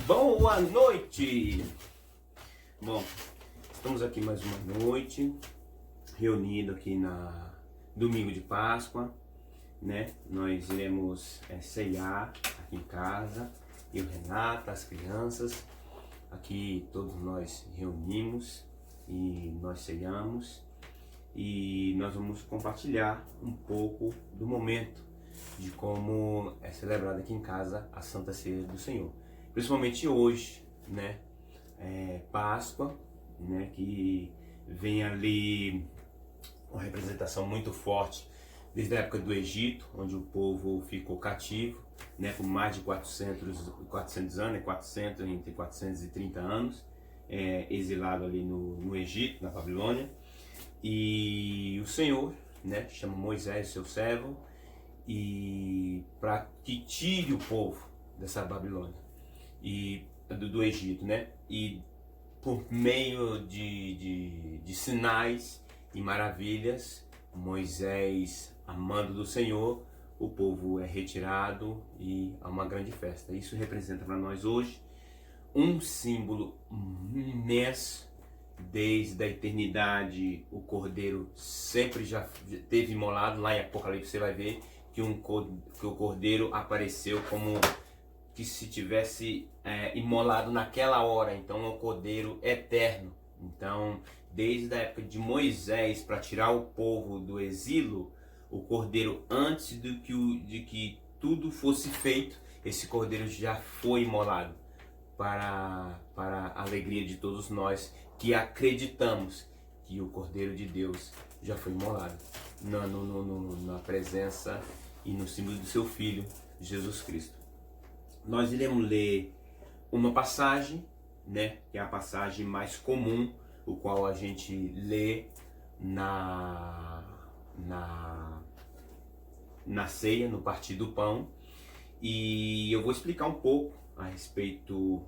Boa noite! Bom, estamos aqui mais uma noite, reunido aqui na domingo de Páscoa, né? Nós iremos ceiar aqui em casa, eu, Renata, as crianças, aqui todos nós reunimos e nós ceiamos e nós vamos compartilhar um pouco do momento de como é celebrada aqui em casa a Santa Ceia do Senhor. Principalmente hoje, né? Páscoa, né? Que vem ali uma representação muito forte desde a época do Egito, onde o povo ficou cativo, né? Por mais de 400 anos, entre 430 anos, exilado ali no Egito, na Babilônia. E o Senhor, né? Chama Moisés, seu servo, e para que tire o povo dessa Babilônia e do Egito, né? E por meio de sinais e maravilhas, Moisés, a mando do Senhor, o povo é retirado e há uma grande festa. Isso representa para nós hoje um símbolo imenso. Desde a eternidade, o Cordeiro sempre já teve imolado. Lá em Apocalipse você vai ver que o Cordeiro apareceu como que se tivesse imolado naquela hora. Então é um Cordeiro eterno. Então, desde a época de Moisés, para tirar o povo do exílio, o Cordeiro, antes de que tudo fosse feito, esse Cordeiro já foi imolado para a alegria de todos nós que acreditamos que o Cordeiro de Deus já foi imolado na presença e no símbolo do seu Filho, Jesus Cristo. Nós iremos ler uma passagem, né, que é a passagem mais comum, o qual a gente lê na ceia, no partir do pão, e eu vou explicar um pouco a respeito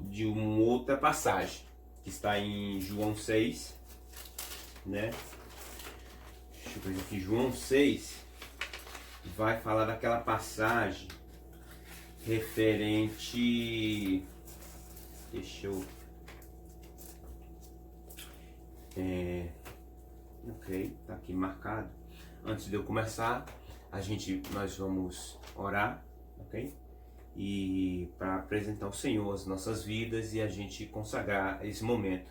de uma outra passagem que está em João 6, né? Deixa eu ver aqui, João 6 vai falar daquela passagem referente, ok, tá aqui marcado. Antes de eu começar, nós vamos orar, ok? E para apresentar ao Senhor as nossas vidas e a gente consagrar esse momento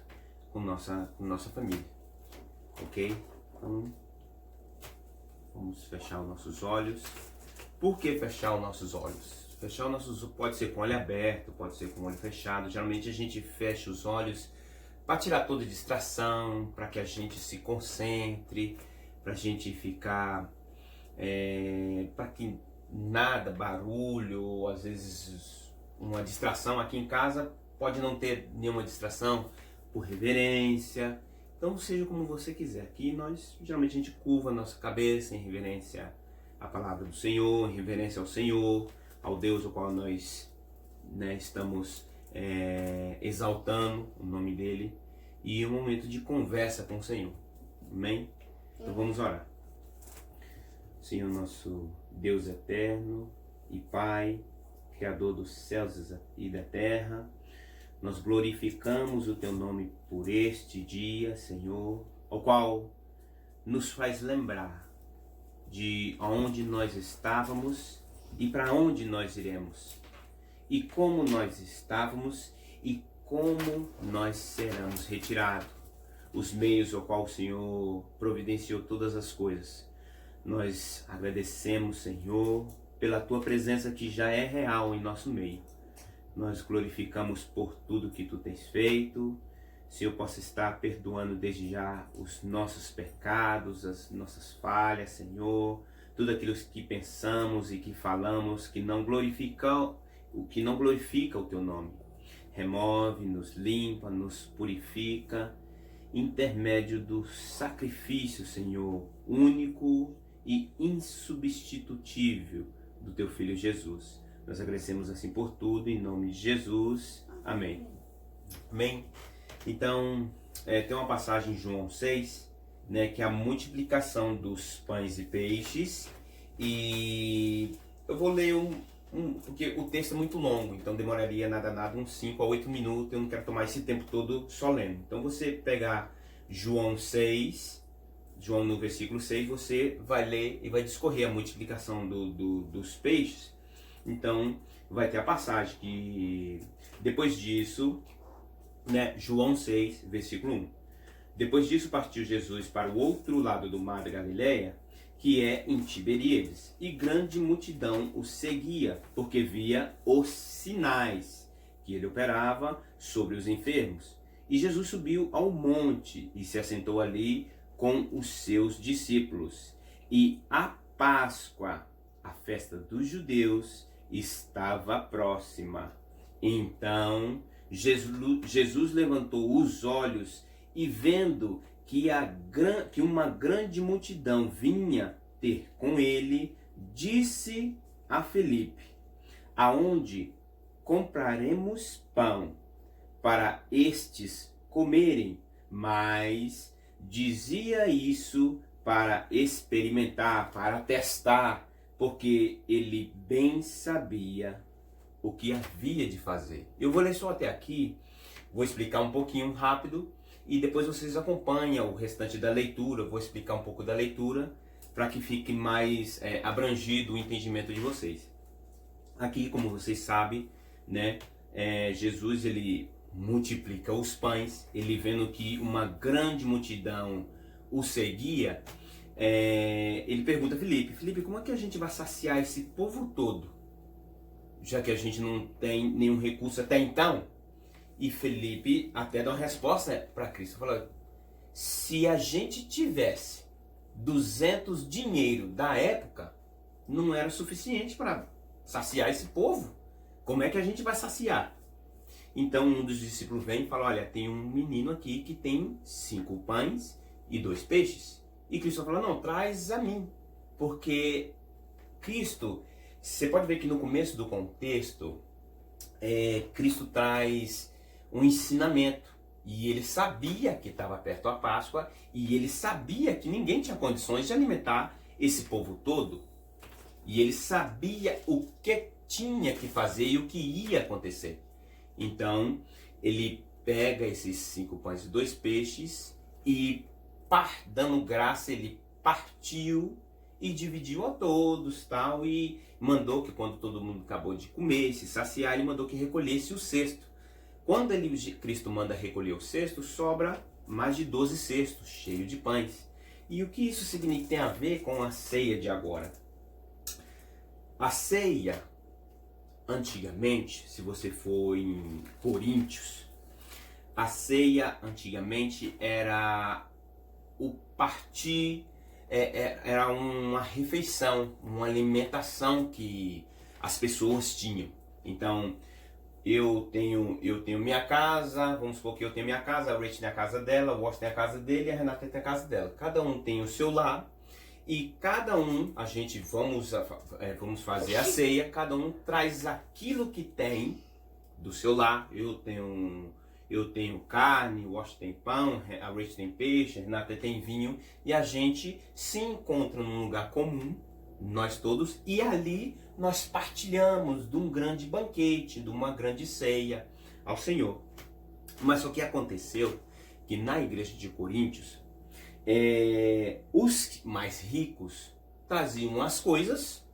com nossa família, ok? Então, vamos fechar os nossos olhos. Por que fechar os nossos olhos? Fechar os nossos olhos pode ser com o olho aberto, pode ser com o olho fechado. Geralmente a gente fecha os olhos para tirar toda distração, para que a gente se concentre, para a gente ficar, para que nada, barulho, às vezes uma distração. Aqui em casa pode não ter nenhuma distração, por reverência. Então seja como você quiser. Aqui geralmente a gente curva a nossa cabeça em reverência à palavra do Senhor, em reverência ao Senhor, ao Deus ao qual nós, né, estamos exaltando o nome dele, e um momento de conversa com o Senhor. Amém? Então vamos orar. Senhor, nosso Deus eterno e Pai, Criador dos céus e da terra, nós glorificamos o Teu nome por este dia, Senhor, ao qual nos faz lembrar de onde nós estávamos e para onde nós iremos, e como nós estávamos e como nós seremos retirados, os meios ao qual o Senhor providenciou todas as coisas. Nós agradecemos, Senhor, pela Tua presença que já é real em nosso meio. Nós glorificamos por tudo que Tu tens feito. Senhor, possa estar perdoando desde já os nossos pecados, as nossas falhas, Senhor. Tudo aquilo que pensamos e que falamos que não glorifica o Teu nome. Remove, nos limpa, nos purifica, intermédio do sacrifício, Senhor, único e insubstitutível do Teu Filho Jesus. Nós agradecemos assim por tudo, em nome de Jesus. Amém. Amém. Então, tem uma passagem em João 6, né, que é a multiplicação dos pães e peixes. E eu vou ler porque o texto é muito longo, então demoraria nada uns 5 a 8 minutos, eu não quero tomar esse tempo todo só lendo. Então você pegar João 6, João no versículo 6, você vai ler e vai discorrer a multiplicação dos peixes. Então vai ter a passagem que depois disso, né, João 6, versículo 1. Depois disso partiu Jesus para o outro lado do mar da Galileia, que é em Tiberíades, e grande multidão o seguia, porque via os sinais que ele operava sobre os enfermos. E Jesus subiu ao monte e se assentou ali com os seus discípulos. E a Páscoa, a festa dos judeus, estava próxima. Então Jesus levantou os olhos e vendo que uma grande multidão vinha ter com ele, disse a Felipe: aonde compraremos pão para estes comerem? Mas dizia isso para experimentar, para testar, porque ele bem sabia o que havia de fazer. Eu vou ler só até aqui, vou explicar um pouquinho rápido e depois vocês acompanham o restante da leitura. Eu vou explicar um pouco da leitura para que fique mais abrangido o entendimento de vocês. Aqui, como vocês sabem, né, Jesus ele multiplica os pães, ele vendo que uma grande multidão o seguia, ele pergunta a Felipe, como é que a gente vai saciar esse povo todo, já que a gente não tem nenhum recurso até então? E Felipe até dá uma resposta para Cristo, fala: se a gente tivesse 200 dinheiro da época, não era suficiente para saciar esse povo. Como é que a gente vai saciar? Então um dos discípulos vem e fala: olha, tem um menino aqui que tem 5 pães e 2 peixes. E Cristo fala: não, traz a mim. Porque Cristo, você pode ver que no começo do contexto, Cristo traz um ensinamento. E ele sabia que estava perto a Páscoa, e ele sabia que ninguém tinha condições de alimentar esse povo todo. E ele sabia o que tinha que fazer e o que ia acontecer. Então, ele pega esses 5 pães e 2 peixes e, dando graça, ele partiu e dividiu a todos, tal, e mandou que quando todo mundo acabou de comer, se saciar, ele mandou que recolhesse o cesto. Quando Cristo manda recolher o cesto, sobra mais de 12 cestos cheios de pães. E o que isso significa, tem a ver com a ceia de agora? A ceia, antigamente, se você for em Coríntios, a ceia antigamente era o partir, era uma refeição, uma alimentação que as pessoas tinham. Então, eu tenho minha casa, vamos supor que eu tenho minha casa, a Rachel tem a casa dela, o Washington tem a casa dele e a Renata tem a casa dela. Cada um tem o seu lar e cada um, a gente vamos fazer a ceia, cada um traz aquilo que tem do seu lar. Eu tenho carne, o Washington tem pão, a Rachel tem peixe, a Renata tem vinho, e a gente se encontra num lugar comum, nós todos, e ali nós partilhamos de um grande banquete, de uma grande ceia ao Senhor. Mas o que aconteceu, que na igreja de Coríntios, os mais ricos traziam as coisas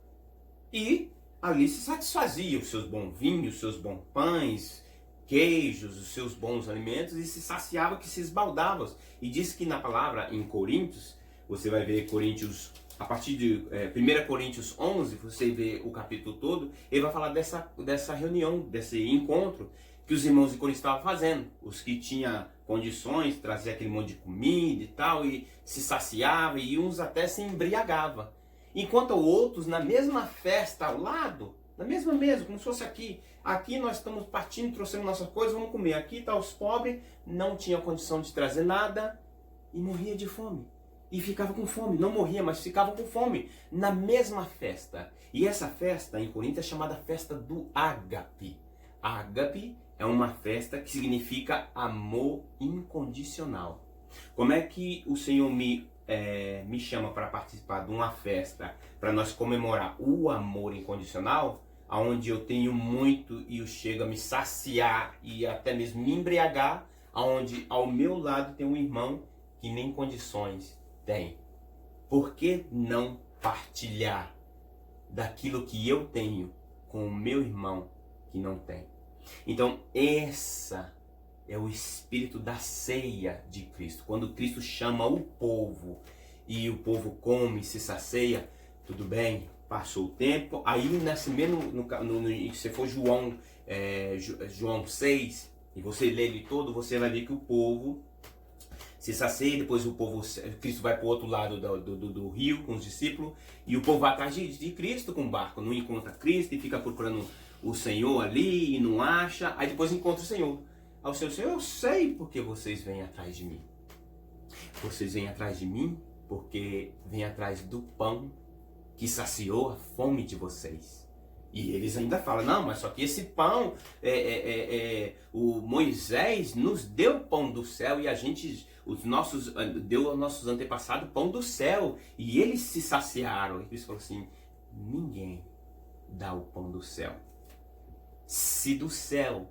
e ali se satisfaziam os seus bons vinhos, os seus bons pães, queijos, os seus bons alimentos, e se saciava, que se esbaldava. E diz que na palavra em Coríntios, você vai ver Coríntios, a partir de 1 Coríntios 11, você vê o capítulo todo, ele vai falar dessa reunião, desse encontro que os irmãos de Corinto estavam fazendo. Os que tinham condições, traziam aquele monte de comida e tal, e se saciava, e uns até se embriagava. Enquanto outros, na mesma festa ao lado, na mesma mesa, como se fosse aqui. Aqui nós estamos partindo, trouxemos nossas coisas, vamos comer. Aqui está os pobres, não tinham condição de trazer nada e morria de fome. E ficava com fome, não morria, mas ficava com fome, na mesma festa. E essa festa em Corinto é chamada festa do ágape. Ágape é uma festa que significa amor incondicional. Como é que o Senhor me chama para participar de uma festa, para nós comemorar o amor incondicional? aonde eu tenho muito e eu chego a me saciar e até mesmo me embriagar, aonde ao meu lado tem um irmão que nem condições tem. Por que não partilhar daquilo que eu tenho com o meu irmão que não tem? Então, essa é o espírito da ceia de Cristo. Quando Cristo chama o povo e o povo come e se sacia, tudo bem, passou o tempo. Aí, nesse mesmo, se você for João 6, e você lê ele todo, você vai ver que o povo se sacia, depois Cristo vai para o outro lado do rio com os discípulos, e o povo vai atrás de Cristo com o barco, não encontra Cristo e fica procurando o Senhor ali e não acha, aí depois encontra o Senhor. Ao seu Senhor, eu sei porque vocês vêm atrás de mim. Vocês vêm atrás de mim porque vêm atrás do pão que saciou a fome de vocês. E eles ainda falam, não, mas só que esse pão, o Moisés nos deu pão do céu e deu aos nossos antepassados pão do céu. E eles se saciaram. E Cristo falou assim, ninguém dá o pão do céu. Se do céu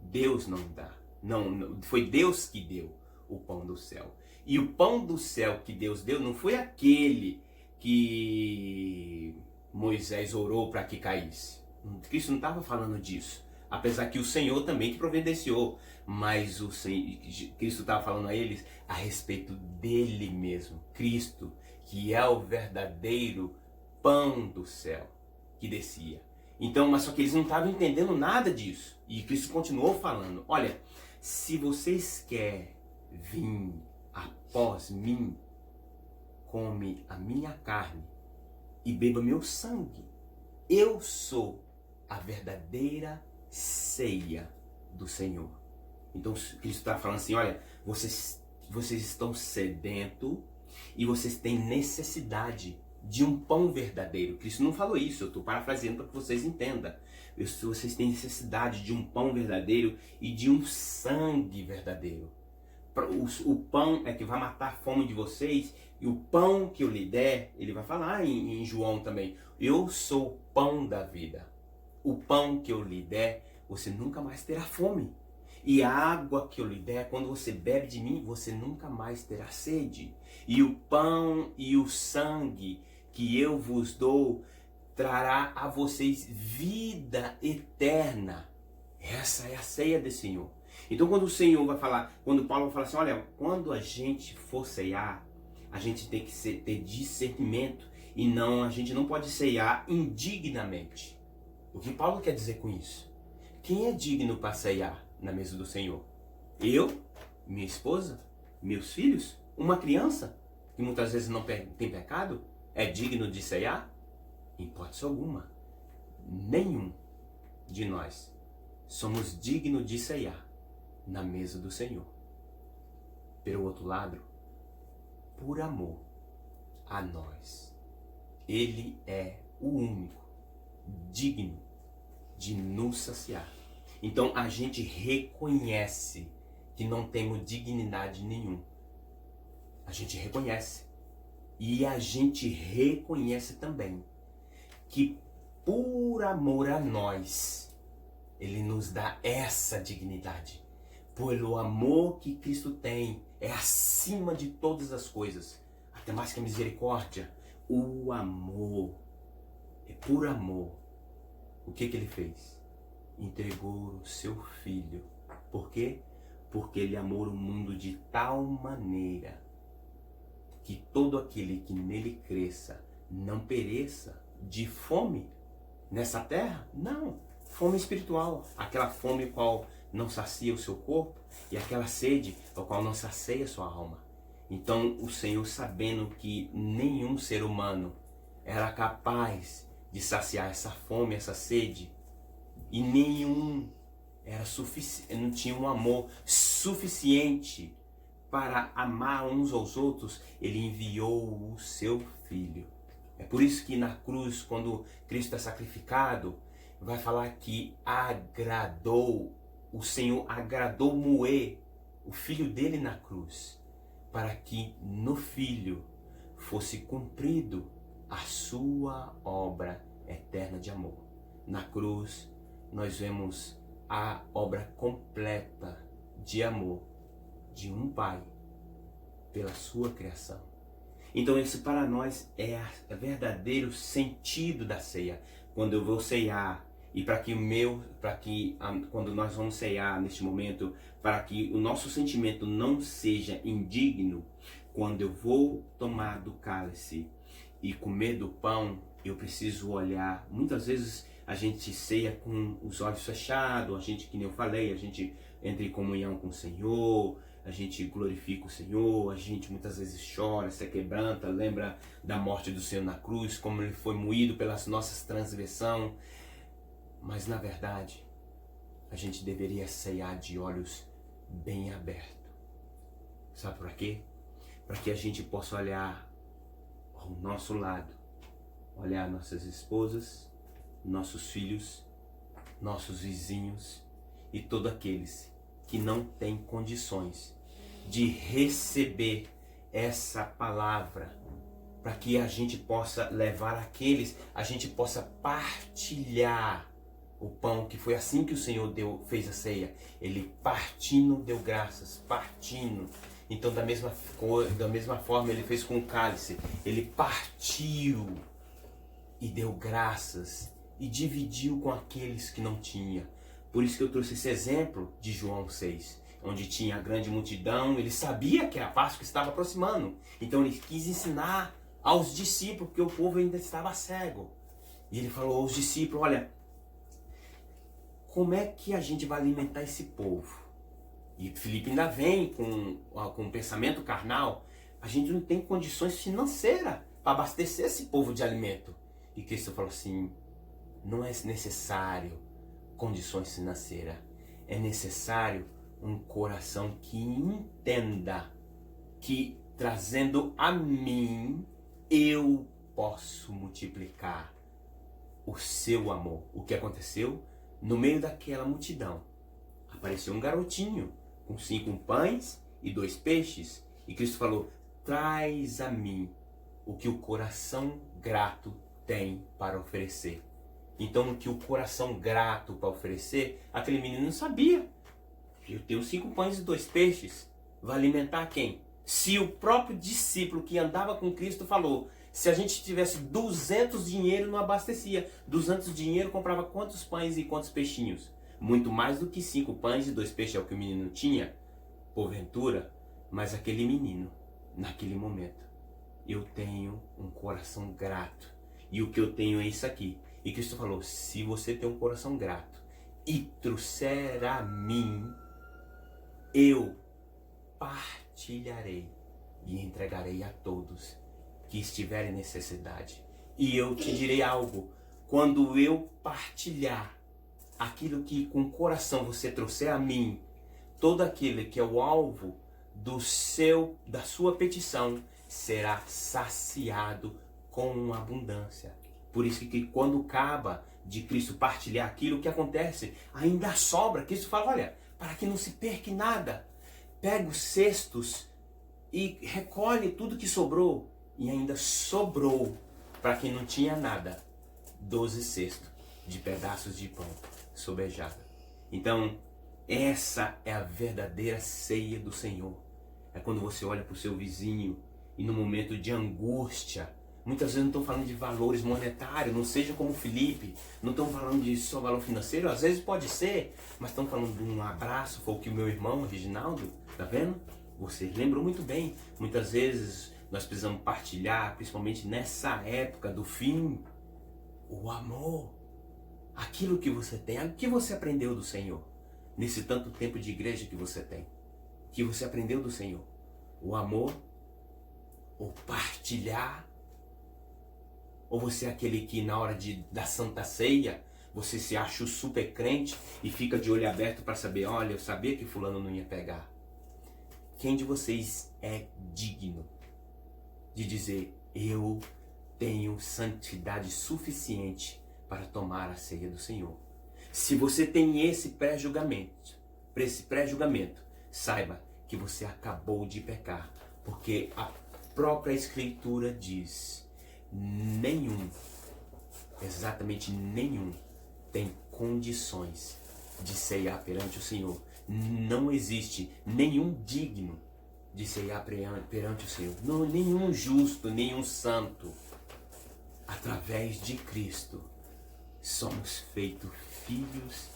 Deus não dá. Não, foi Deus que deu o pão do céu. E o pão do céu que Deus deu não foi aquele que Moisés orou para que caísse. Cristo não estava falando disso. Apesar que o Senhor também que providenciou. Mas Cristo estava falando a eles a respeito dele mesmo. Cristo, que é o verdadeiro pão do céu que descia. Então, mas só que eles não estavam entendendo nada disso. E Cristo continuou falando, olha, se vocês querem vir após mim, come a minha carne e beba meu sangue. Eu sou a verdadeira ceia do Senhor. Então, Cristo está falando assim, olha, vocês estão sedentos e vocês têm necessidade de um pão verdadeiro. Cristo não falou isso, eu estou parafraseando para que vocês entendam. Vocês têm necessidade de um pão verdadeiro e de um sangue verdadeiro. O pão é que vai matar a fome de vocês, e o pão que eu lhe der, ele vai falar em João também, eu sou o pão da vida. O pão que eu lhe der, você nunca mais terá fome. E a água que eu lhe der, quando você bebe de mim, você nunca mais terá sede. E o pão e o sangue que eu vos dou trará a vocês vida eterna. Essa é a ceia do Senhor. Então quando o Senhor vai falar, quando Paulo vai falar assim, olha, quando a gente for ceiar, a gente tem que ter discernimento e a gente não pode ceiar indignamente. O que Paulo quer dizer com isso? Quem é digno para ceiar na mesa do Senhor? Eu, minha esposa, meus filhos, uma criança que muitas vezes não tem pecado, é digno de ceiar? Em hipótese alguma. Nenhum de nós somos dignos de ceiar na mesa do Senhor. Pelo outro lado, por amor a nós, Ele é o único digno de nos saciar. Então a gente reconhece que não temos dignidade nenhuma. A gente reconhece. E a gente reconhece também que por amor a nós, Ele nos dá essa dignidade. Pelo amor que Cristo tem, é acima de todas as coisas. Até mais que a misericórdia. O amor. É por amor. O que Ele fez? Entregou o seu Filho. Por quê? Porque Ele amou o mundo de tal maneira que todo aquele que nele cresça não pereça de fome nessa terra. Não, fome espiritual. Aquela fome qual não sacia o seu corpo e aquela sede ao qual não sacia a sua alma. Então o Senhor, sabendo que nenhum ser humano era capaz de saciar essa fome, essa sede, e nenhum era não tinha um amor suficiente para amar uns aos outros, Ele enviou o seu Filho. É por isso que na cruz, quando Cristo é sacrificado, vai falar que o Senhor agradou moer o Filho dele na cruz, para que no Filho fosse cumprido a sua obra eterna de amor. Na cruz, nós vemos a obra completa de amor de um Pai pela sua criação. Então esse para nós é o verdadeiro sentido da ceia. Quando eu vou ceiar, e quando nós vamos ceiar neste momento, para que o nosso sentimento não seja indigno, quando eu vou tomar do cálice e comer do pão, eu preciso olhar. Muitas vezes a gente ceia com os olhos fechados, a gente, que nem eu falei, a gente entra em comunhão com o Senhor, a gente glorifica o Senhor, a gente muitas vezes chora, se quebranta, lembra da morte do Senhor na cruz, como Ele foi moído pelas nossas transgressões. Mas na verdade, a gente deveria ceiar de olhos bem abertos. Sabe por quê? Para que a gente possa olhar ao nosso lado, olhar nossas esposas, nossos filhos, nossos vizinhos e todos aqueles que não têm condições de receber essa palavra, para que a gente possa levar aqueles, a gente possa partilhar o pão, que foi assim que o Senhor fez a ceia. Ele partindo deu graças, partindo. Então da mesma forma Ele fez com o cálice. Ele partiu e deu graças e dividiu com aqueles que não tinham. Por isso que eu trouxe esse exemplo de João 6, onde tinha a grande multidão. Ele sabia que a Páscoa estava aproximando, então ele quis ensinar aos discípulos, porque o povo ainda estava cego. E ele falou aos discípulos: olha, como é que a gente vai alimentar esse povo? E Filipe ainda vem com um pensamento carnal. A gente não tem condições financeiras para abastecer esse povo de alimento. E Cristo falou assim: não é necessário condições financeiras, é necessário um coração que entenda que trazendo a mim eu posso multiplicar o seu amor. O que aconteceu? No meio daquela multidão apareceu um garotinho com 5 pães e 2 peixes, e Cristo falou: traz a mim o que o coração grato tem para oferecer. Então, o que o coração grato para oferecer, aquele menino não sabia. Eu tenho 5 pães e 2 peixes. Vai alimentar quem? Se o próprio discípulo que andava com Cristo falou: se a gente tivesse 200 dinheiro, não abastecia. 200 dinheiro comprava quantos pães e quantos peixinhos? Muito mais do que 5 pães e 2 peixes é o que o menino tinha, porventura. Mas aquele menino, naquele momento, eu tenho um coração grato. E o que eu tenho é isso aqui. E Cristo falou: se você tem um coração grato e trouxer a mim, eu partilharei e entregarei a todos que estiverem em necessidade. E eu te direi algo: quando eu partilhar aquilo que com o coração você trouxer a mim, todo aquele que é o alvo da sua petição será saciado com abundância. Por isso que quando acaba de Cristo partilhar aquilo, o que acontece? Ainda sobra. Cristo fala: olha, para que não se perca em nada, pega os cestos e recolhe tudo que sobrou. E ainda sobrou, para quem não tinha nada, 12 cestos de pedaços de pão sobejado. Então, essa é a verdadeira ceia do Senhor. É quando você olha para o seu vizinho e no momento de angústia, muitas vezes não estão falando de valores monetários, não seja como Filipe, não estão falando de só valor financeiro, às vezes pode ser, mas estão falando de um abraço. Foi o que o meu irmão Reginaldo, tá vendo? Você lembrou muito bem. Muitas vezes nós precisamos partilhar, principalmente nessa época do fim, o amor, aquilo que você tem, o que você aprendeu do Senhor, nesse tanto tempo de igreja que você tem, que você aprendeu do Senhor, o amor, o partilhar. Ou você é aquele que na hora da Santa Ceia, você se acha o super crente e fica de olho aberto para saber: olha, eu sabia que fulano não ia pegar. Quem de vocês é digno de dizer: eu tenho santidade suficiente para tomar a ceia do Senhor? Se você tem esse pré-julgamento, saiba que você acabou de pecar, porque a própria Escritura diz: nenhum, exatamente nenhum, tem condições de ceiar perante o Senhor. Não existe nenhum digno de ceiar perante o Senhor. Não, nenhum justo, nenhum santo. Através de Cristo, somos feitos filhos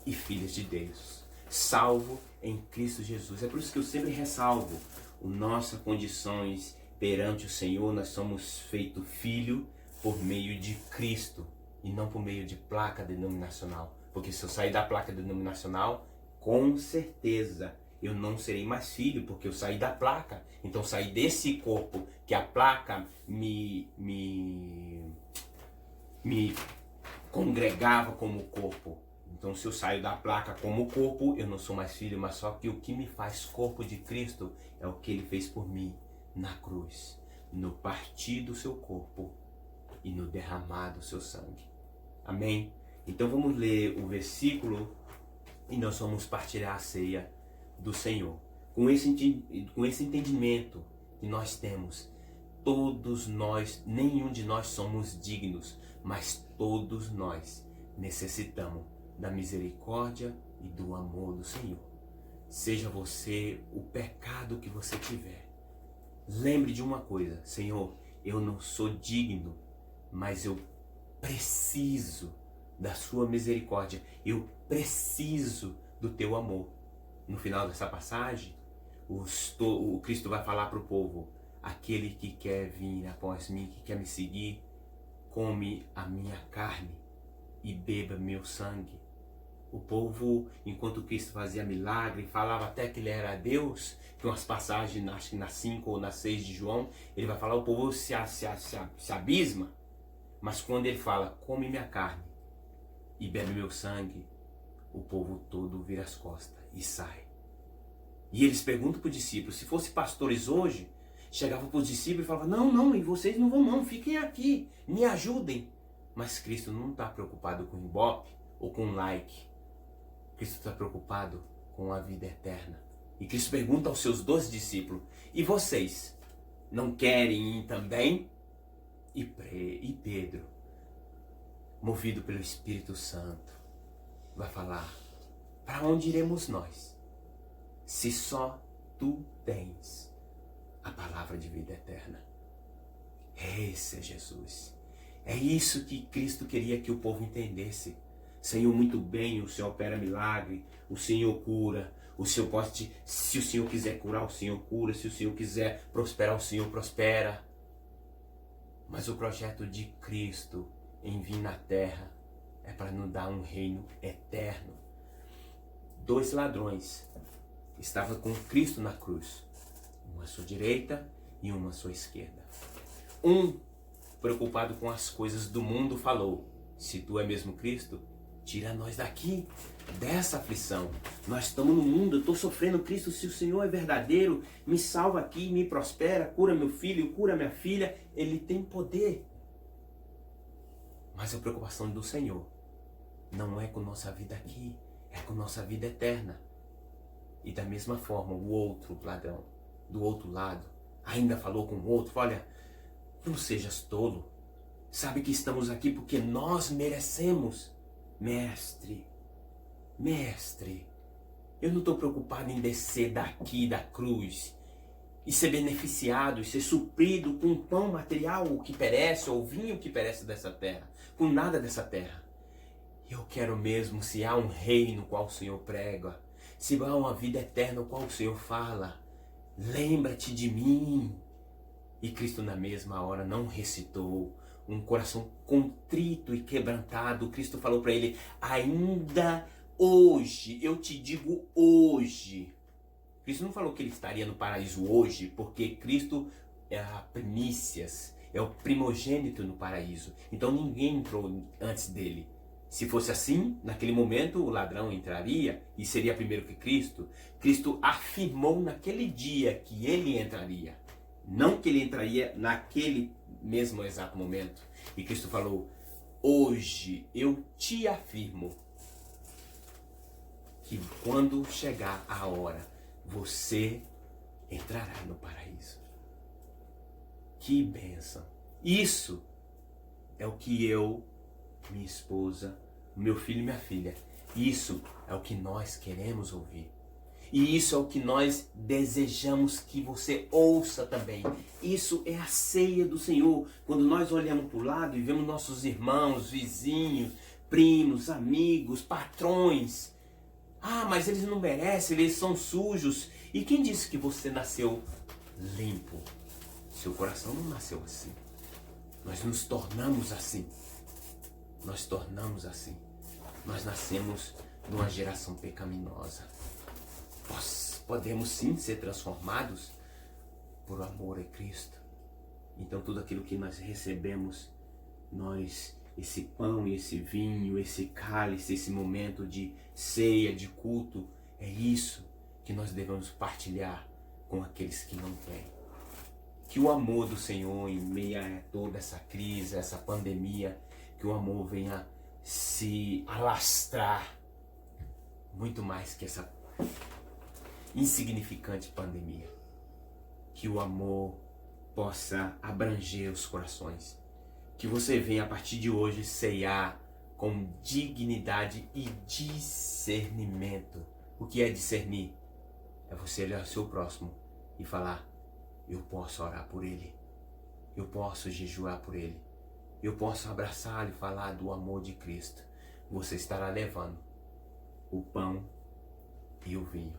e filhas de Deus, salvo em Cristo Jesus. É por isso que eu sempre ressalvo nossas condições perante o Senhor. Nós somos feitos filho por meio de Cristo e não por meio de placa denominacional. Porque se eu sair da placa denominacional, com certeza eu não serei mais filho, porque eu saí da placa. Então saí desse corpo que a placa me congregava como corpo. Então se eu saio da placa como corpo, eu não sou mais filho, mas só que o que me faz corpo de Cristo é o que ele fez por mim na cruz, no partir do seu corpo e no derramar do seu sangue. Amém? Então vamos ler o versículo e nós vamos partilhar a ceia do Senhor. Com esse entendimento que nós temos, todos nós, nenhum de nós somos dignos, mas todos nós necessitamos da misericórdia e do amor do Senhor. Seja você o pecado que você tiver, lembre de uma coisa: Senhor, eu não sou digno, mas eu preciso da sua misericórdia, eu preciso do teu amor. No final dessa passagem, o Cristo vai falar para o povo: aquele que quer vir após mim, que quer me seguir, come a minha carne e beba meu sangue. O povo, enquanto Cristo fazia milagre, falava até que ele era Deus, que umas passagens, acho que na 5 ou na 6 de João, ele vai falar, o povo se abisma, mas quando ele fala, come minha carne e bebe meu sangue, o povo todo vira as costas e sai. E eles perguntam para os discípulos, se fosse pastores hoje, chegavam para os discípulos e falavam, não, e vocês não vão não, fiquem aqui, me ajudem. Mas Cristo não está preocupado com ibope ou com like. Cristo está preocupado com a vida eterna. E Cristo pergunta aos seus 12 discípulos, e vocês não querem ir também? E Pedro, movido pelo Espírito Santo, vai falar, para onde iremos nós, se só tu tens a palavra de vida eterna? Esse é Jesus. É isso que Cristo queria que o povo entendesse. Senhor, muito bem, o Senhor opera milagre, o Senhor cura, o Senhor pode, se o Senhor quiser curar, o Senhor cura, se o Senhor quiser prosperar, o Senhor prospera. Mas o projeto de Cristo em vir na terra é para nos dar um reino eterno. 2 ladrões estavam com Cristo na cruz, uma à sua direita e uma à sua esquerda. Um, preocupado com as coisas do mundo, falou, se tu é mesmo Cristo, tira nós daqui, dessa aflição. Nós estamos no mundo, eu estou sofrendo. Cristo, se o Senhor é verdadeiro, me salva aqui, me prospera, cura meu filho, cura minha filha. Ele tem poder. Mas a preocupação do Senhor não é com nossa vida aqui, é com nossa vida eterna. E da mesma forma, o outro ladrão, do outro lado, ainda falou com o outro, olha, não sejas tolo. Sabe que estamos aqui porque nós merecemos. Mestre, eu não estou preocupado em descer daqui da cruz e ser beneficiado e ser suprido com pão material que perece ou vinho que perece dessa terra, com nada dessa terra. Eu quero mesmo, se há um reino qual o Senhor prega, se há uma vida eterna qual o Senhor fala, lembra-te de mim. E Cristo na mesma hora não recitou, um coração contrito e quebrantado. Cristo falou para ele, ainda hoje, eu te digo hoje. Cristo não falou que ele estaria no paraíso hoje, porque Cristo é a primícias, é o primogênito no paraíso. Então ninguém entrou antes dele. Se fosse assim, naquele momento o ladrão entraria e seria primeiro que Cristo. Cristo afirmou naquele dia que ele entraria. Não que ele entraria naquele mesmo exato momento. E Cristo falou, hoje eu te afirmo que quando chegar a hora, você entrará no paraíso. Que bênção! Isso é o que eu, minha esposa, meu filho e minha filha. Isso é o que nós queremos ouvir. E isso é o que nós desejamos que você ouça também. Isso é a ceia do Senhor. Quando nós olhamos para o lado e vemos nossos irmãos, vizinhos, primos, amigos, patrões. Ah, mas eles não merecem, eles são sujos. E quem disse que você nasceu limpo? Seu coração não nasceu assim. Nós nos tornamos assim. Nós tornamos assim. Nós nascemos numa geração pecaminosa. Nós podemos sim ser transformados por amor a Cristo. Então tudo aquilo que nós recebemos, esse pão, esse vinho, esse cálice, esse momento de ceia, de culto, é isso que nós devemos partilhar com aqueles que não têm. Que o amor do Senhor, em meio a toda essa crise, essa pandemia, que o amor venha se alastrar muito mais que essa insignificante pandemia. Que o amor possa abranger os corações. Que você venha a partir de hoje ceiar com dignidade e discernimento. O que é discernir? É você olhar o seu próximo e falar: eu posso orar por ele, eu posso jejuar por ele, eu posso abraçá-lo e falar do amor de Cristo. Você estará levando o pão e o vinho.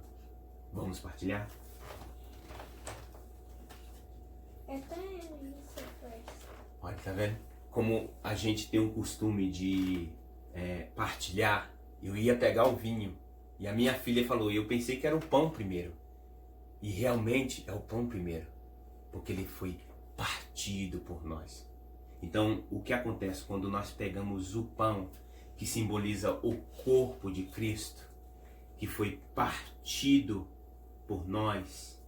Vamos partilhar? Olha, tá vendo? Como a gente tem um costume de partilhar. Eu ia pegar o vinho e a minha filha falou, eu pensei que era o pão primeiro. E realmente é o pão primeiro, porque ele foi partido por nós. Então, o que acontece quando nós pegamos o pão, que simboliza o corpo de Cristo, que foi partido por nós,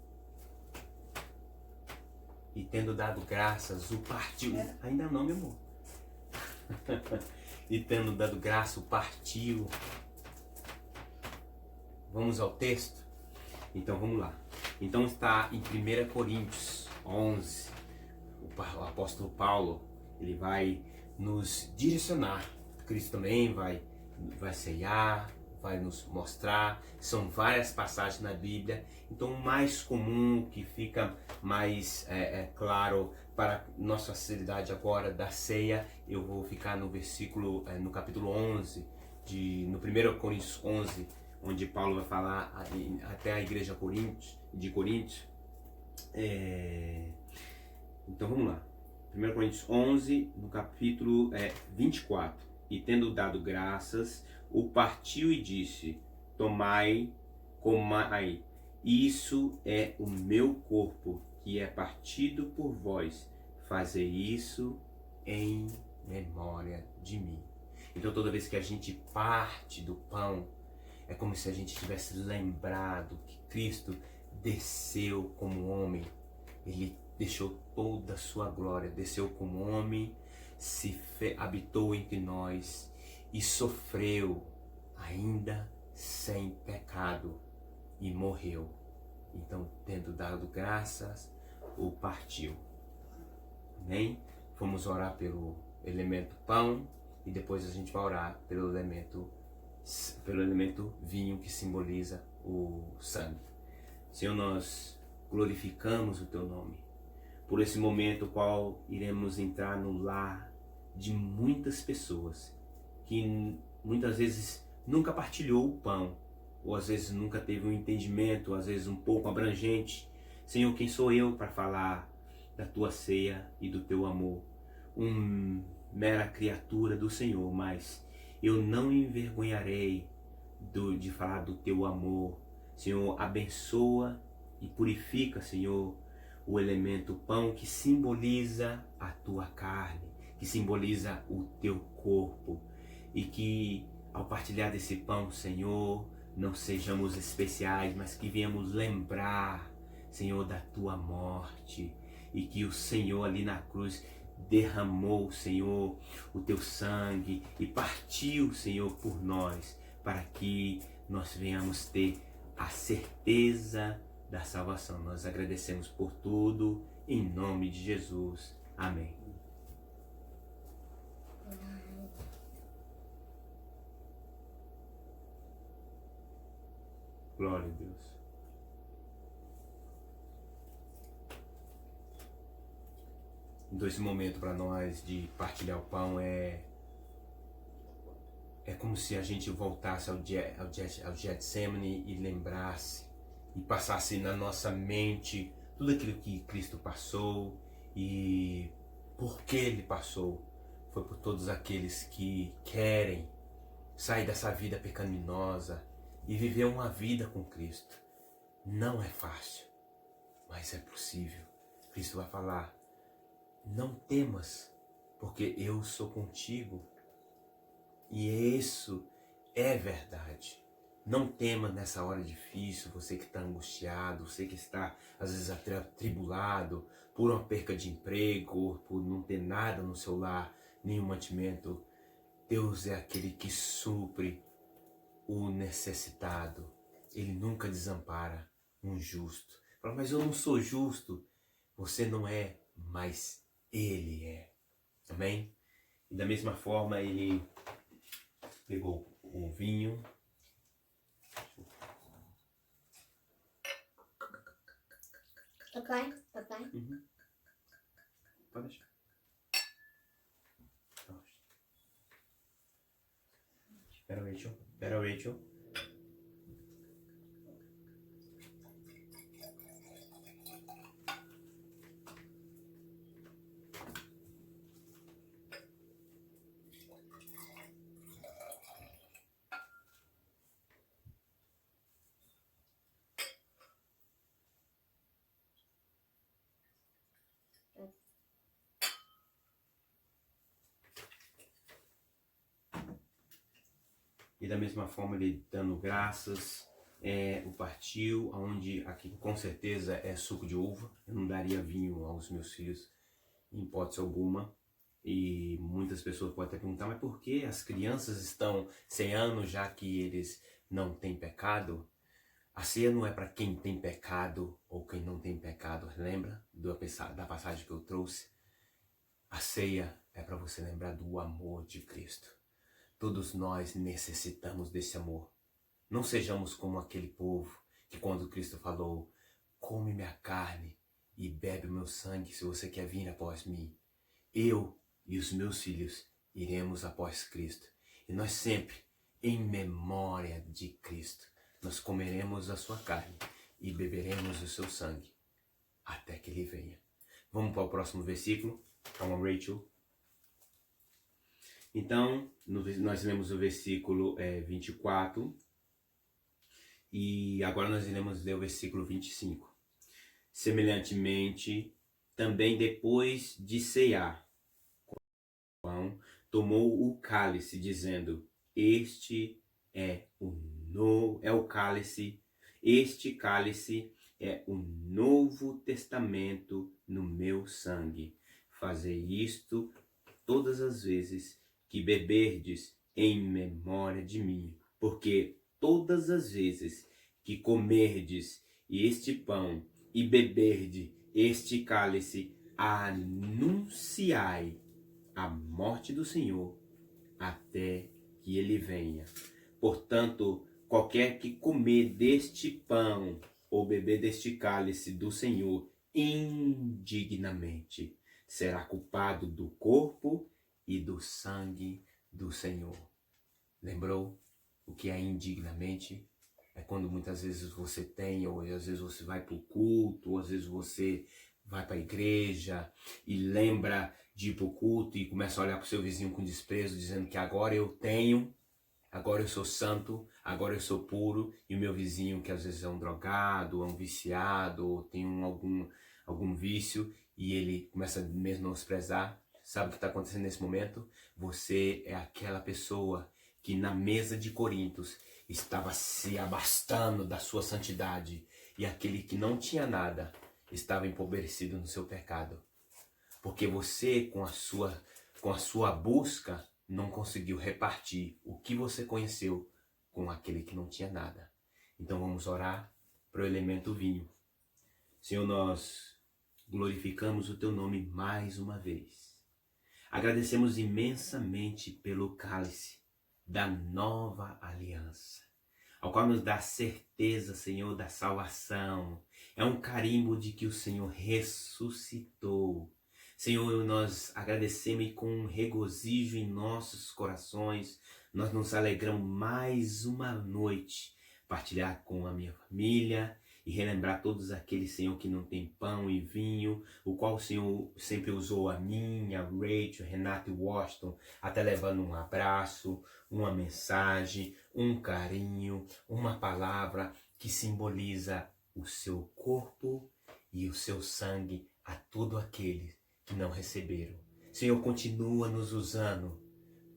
e tendo dado graças, o partiu. Ainda não, meu amor. E tendo dado graça, o partiu. Vamos ao texto? Então vamos lá. Então está em 1 Coríntios 11. O apóstolo Paulo, ele vai nos direcionar. Cristo também vai ceiar, vai nos mostrar. São várias passagens na Bíblia. Então o mais comum, que fica mais claro para nossa facilidade agora da ceia, eu vou ficar no versículo, no capítulo 11, no 1 Coríntios 11, onde Paulo vai falar até a igreja de Coríntios. Então vamos lá. 1 Coríntios 11, no capítulo 24. E tendo dado graças, o partiu e disse: tomai, comai, isso é o meu corpo, que é partido por vós. Fazei isso em memória de mim. Então toda vez que a gente parte do pão, é como se a gente tivesse lembrado que Cristo desceu como homem. Ele deixou toda a sua glória, desceu como homem, habitou entre nós e sofreu, ainda sem pecado, e morreu. Então, tendo dado graças, o partiu. Amém? Vamos orar pelo elemento pão e depois a gente vai orar pelo elemento vinho, que simboliza o sangue. Senhor, nós glorificamos o teu nome por esse momento qual iremos entrar no lar de muitas pessoas que muitas vezes nunca partilhou o pão, ou às vezes nunca teve um entendimento, às vezes um pouco abrangente. Senhor, quem sou eu para falar da tua ceia e do teu amor? Mera criatura do Senhor, mas eu não me envergonharei de falar do teu amor. Senhor, abençoa e purifica, Senhor, o elemento pão, que simboliza a tua carne, que simboliza o teu corpo. E que ao partilhar desse pão, Senhor, não sejamos especiais, mas que venhamos lembrar, Senhor, da tua morte. E que o Senhor ali na cruz derramou, Senhor, o teu sangue e partiu, Senhor, por nós, para que nós venhamos ter a certeza da salvação. Nós agradecemos por tudo, em nome de Jesus. Amém. Glória a Deus. Então esse momento para nós de partilhar o pão é como se a gente voltasse ao Getsemane e lembrasse e passasse na nossa mente tudo aquilo que Cristo passou e por que Ele passou. Foi por todos aqueles que querem sair dessa vida pecaminosa e viver uma vida com Cristo. Não é fácil, mas é possível. Cristo vai falar: não temas, porque eu sou contigo. E isso é verdade. Não tema nessa hora difícil, você que está angustiado, você que está às vezes atribulado por uma perca de emprego, por não ter nada no seu lar, nenhum mantimento. Deus é aquele que supre o necessitado. Ele nunca desampara um justo. Fala: mas eu não sou justo. Você não é, mas Ele é. Amém? E da mesma forma Ele pegou o vinho. Papai? Uhum. Pode deixar. Espera, Rachel. E da mesma forma ele dando graças, o partiu, onde aqui com certeza é suco de uva. Eu não daria vinho aos meus filhos em hipótese alguma. E muitas pessoas podem até perguntar: mas por que as crianças estão 100 anos já que eles não têm pecado? A ceia não é para quem tem pecado ou quem não tem pecado. Lembra da passagem que eu trouxe? A ceia é para você lembrar do amor de Cristo. Todos nós necessitamos desse amor. Não sejamos como aquele povo que quando Cristo falou: come minha carne e bebe o meu sangue se você quer vir após mim. Eu e os meus filhos iremos após Cristo. E nós sempre, em memória de Cristo, nós comeremos a sua carne e beberemos o seu sangue até que Ele venha. Vamos para o próximo versículo. Calma, Rachel. Então, nós lemos o versículo 24 e agora nós iremos ler o versículo 25. Semelhantemente, também depois de cear, tomou o cálice, dizendo: este este cálice é o novo testamento no meu sangue. Fazei isto todas as vezes que beberdes em memória de mim, porque todas as vezes que comerdes este pão e beberdes este cálice, anunciai a morte do Senhor até que Ele venha. Portanto, qualquer que comer deste pão ou beber deste cálice do Senhor indignamente será culpado do corpo e do sangue do Senhor. Lembrou o que é indignamente? É quando muitas vezes você tem, ou às vezes você vai para o culto, ou às vezes você vai para a igreja e lembra de ir para o culto e começa a olhar para o seu vizinho com desprezo, dizendo que agora eu tenho, agora eu sou santo, agora eu sou puro, e o meu vizinho que às vezes é um drogado, é um viciado, ou tem algum vício, e ele começa a menosprezar. Sabe o que está acontecendo nesse momento? Você é aquela pessoa que na mesa de Corintos estava se abastando da sua santidade, e aquele que não tinha nada estava empobrecido no seu pecado. Porque você, com a sua busca, não conseguiu repartir o que você conheceu com aquele que não tinha nada. Então vamos orar para o elemento vinho. Senhor, nós glorificamos o Teu nome mais uma vez. Agradecemos imensamente pelo cálice da nova aliança, ao qual nos dá certeza, Senhor, da salvação. É um carimbo de que o Senhor ressuscitou. Senhor, nós agradecemos e com um regozijo em nossos corações, nós nos alegramos mais uma noite, partilhar com a minha família e relembrar todos aqueles, Senhor, que não tem pão e vinho, o qual o Senhor sempre usou a mim, a Rachel, Renato e Washington, até levando um abraço, uma mensagem, um carinho, uma palavra que simboliza o seu corpo e o seu sangue a todo aquele que não receberam. Senhor, continua nos usando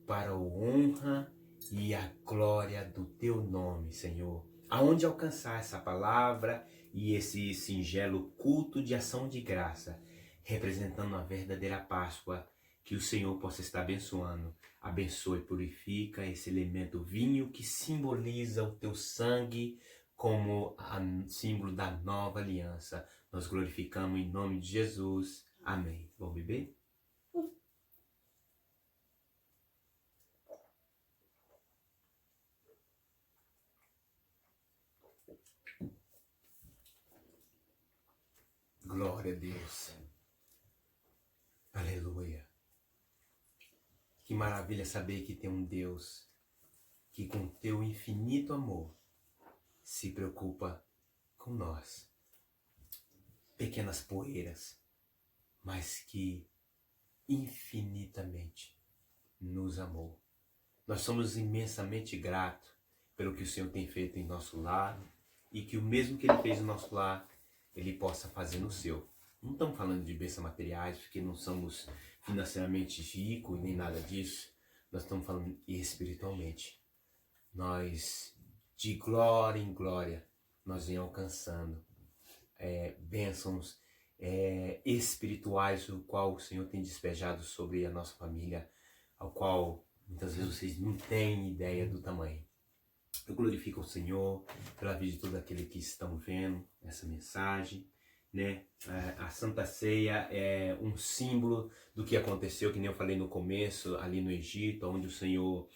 para a honra e a glória do teu nome, Senhor. Aonde alcançar essa palavra e esse singelo culto de ação de graça, representando a verdadeira Páscoa, que o Senhor possa estar abençoando. Abençoe e purifica esse elemento vinho que simboliza o teu sangue como símbolo da nova aliança. Nós glorificamos em nome de Jesus. Amém. Vamos beber? Glória a Deus. Aleluia. Que maravilha saber que tem um Deus que com teu infinito amor se preocupa com nós. Pequenas poeiras, mas que infinitamente nos amou. Nós somos imensamente gratos pelo que o Senhor tem feito em nosso lar e que o mesmo que Ele fez no nosso lar, Ele possa fazer no seu. Não estamos falando de bênçãos materiais, porque não somos financeiramente ricos nem nada disso. Nós estamos falando espiritualmente. Nós, de glória em glória, nós vem alcançando bênçãos espirituais, o qual o Senhor tem despejado sobre a nossa família, ao qual muitas vezes vocês não têm ideia do tamanho. Eu glorifico o Senhor pela vida de todos aqueles que estão vendo essa mensagem, né? A Santa Ceia é um símbolo do que aconteceu, que nem eu falei no começo, ali no Egito, onde o Senhor,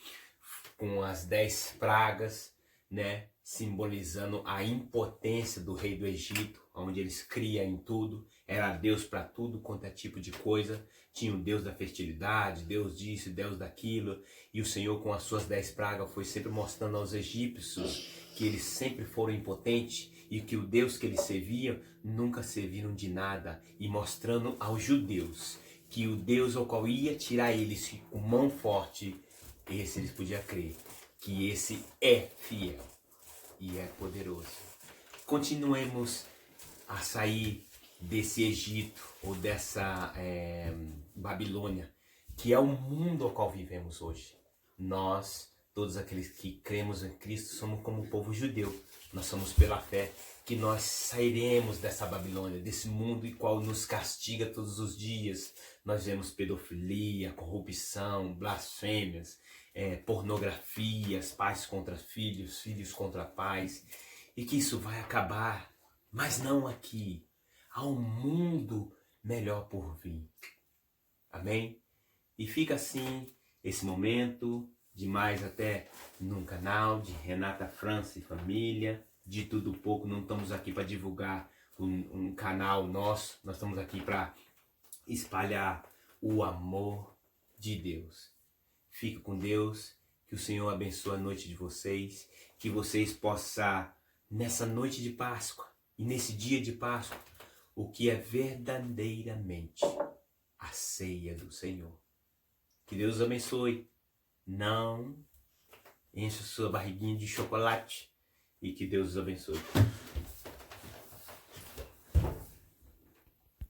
com as 10 pragas, né, simbolizando a impotência do rei do Egito, onde eles criam em tudo, era Deus para tudo quanto é tipo de coisa, tinha o Deus da fertilidade, Deus disso, Deus daquilo, e o Senhor com as suas 10 pragas foi sempre mostrando aos egípcios que eles sempre foram impotentes e que o Deus que eles serviam nunca serviram de nada, e mostrando aos judeus que o Deus ao qual ia tirar eles com mão forte, esse eles podiam crer, que esse é fiel e é poderoso. Continuemos a sair desse Egito ou dessa Babilônia, que é o mundo ao qual vivemos hoje. Nós, todos aqueles que cremos em Cristo, somos como o povo judeu. Nós somos pela fé que nós sairemos dessa Babilônia, desse mundo em qual nos castiga todos os dias. Nós vemos pedofilia, corrupção, blasfêmias, pornografias, pais contra filhos, filhos contra pais, e que isso vai acabar, mas não aqui. Há um mundo melhor por vir. Amém? E fica assim esse momento, de mais até num canal de Renata França e família, de tudo um pouco. Não estamos aqui para divulgar um canal nosso, nós estamos aqui para espalhar o amor de Deus. Fique com Deus, que o Senhor abençoe a noite de vocês, que vocês possam, nessa noite de Páscoa e nesse dia de Páscoa, o que é verdadeiramente a ceia do Senhor. Que Deus os abençoe. Não encha sua barriguinha de chocolate e que Deus os abençoe.